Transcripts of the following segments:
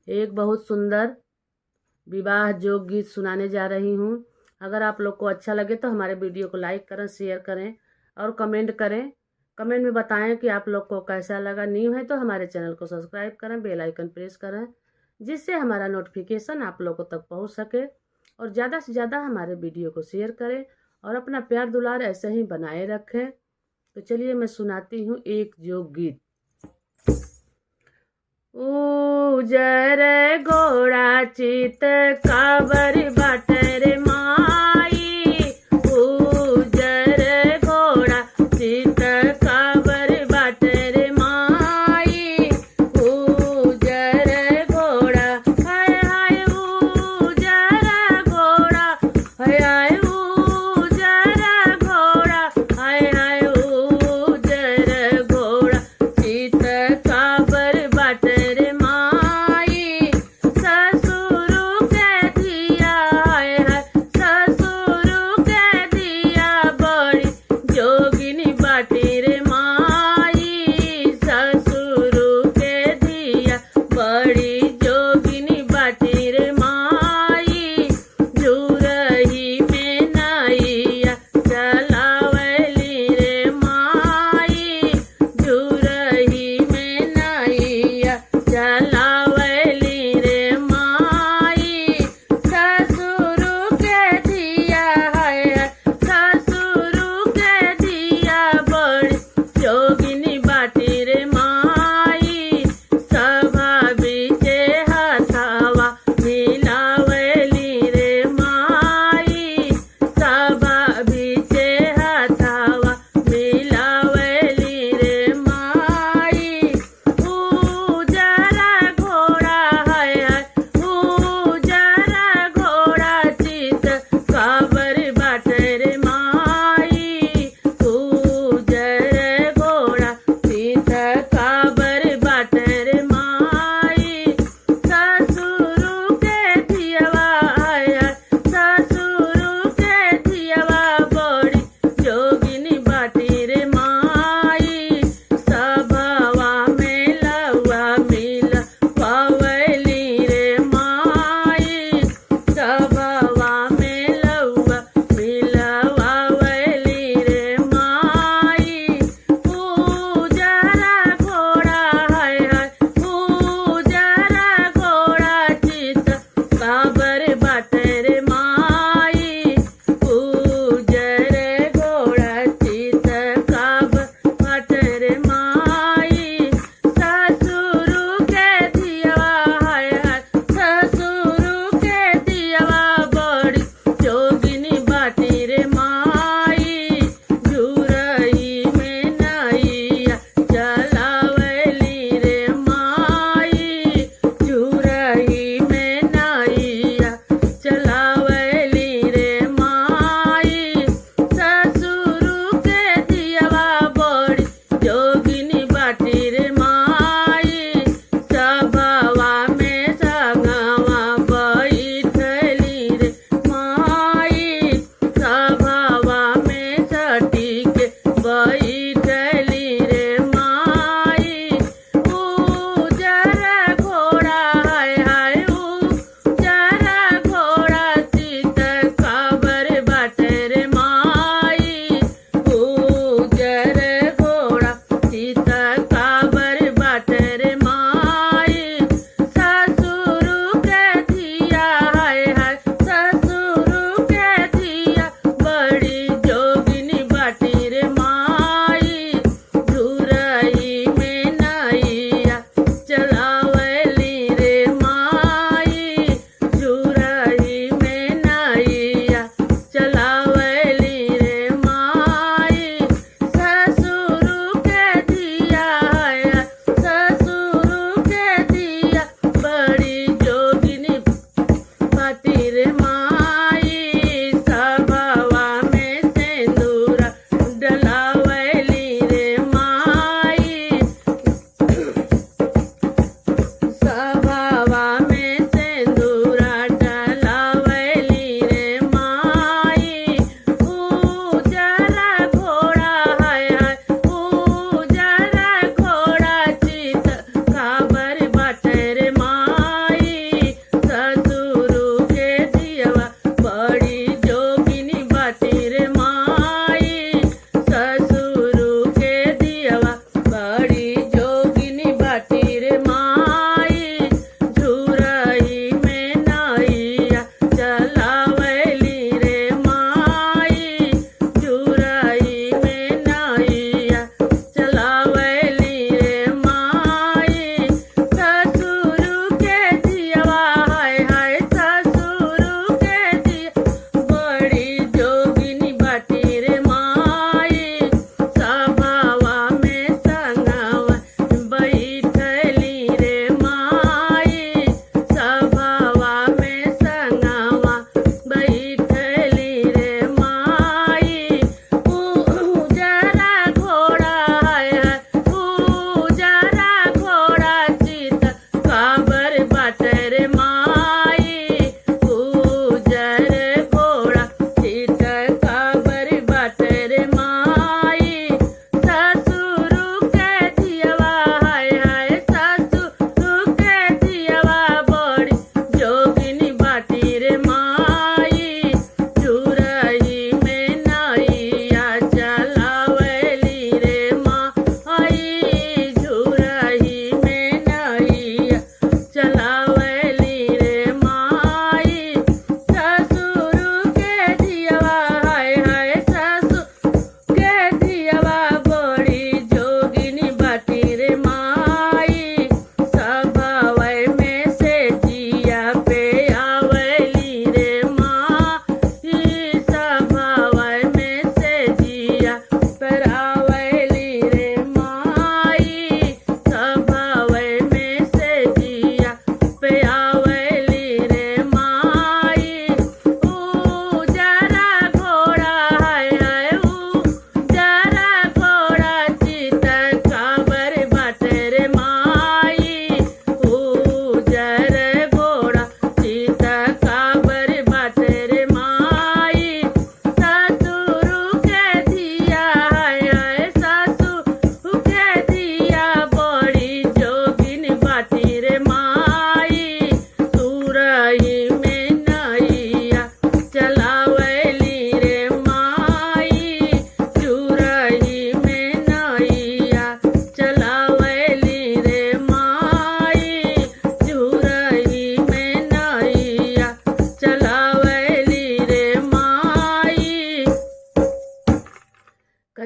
एक बहुत सुंदर विवाह जोग गीत सुनाने जा रही हूँ। अगर आप लोग को अच्छा लगे तो हमारे वीडियो को लाइक करें, शेयर करें और कमेंट करें। कमेंट में बताएं कि आप लोग को कैसा लगा। न्यू है तो हमारे चैनल को सब्सक्राइब करें, बेल आइकन प्रेस करें, जिससे हमारा नोटिफिकेशन आप लोगों तक पहुँच सके। और ज़्यादा से ज़्यादा हमारे वीडियो को शेयर करें और अपना प्यार दुलार ऐसे ही बनाए रखें। तो चलिए मैं सुनाती हूँ एक जोग गीत। उजर घोड़ा चित काबर बाटर माई। उजर घोड़ा चित काबर बाटर माई। उजर घोड़ा हाय हाय उजर घोड़ा हाय हाय उजर घोड़ा हाय हाय उजर घोड़ा चित काबर बाटर माई। ससुर के दिया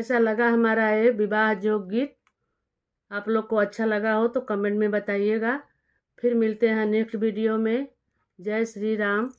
कैसा लगा हमारा ये विवाह जोग गीत। आप लोग को अच्छा लगा हो तो कमेंट में बताइएगा। फिर मिलते हैं नेक्स्ट वीडियो में। जय श्री राम।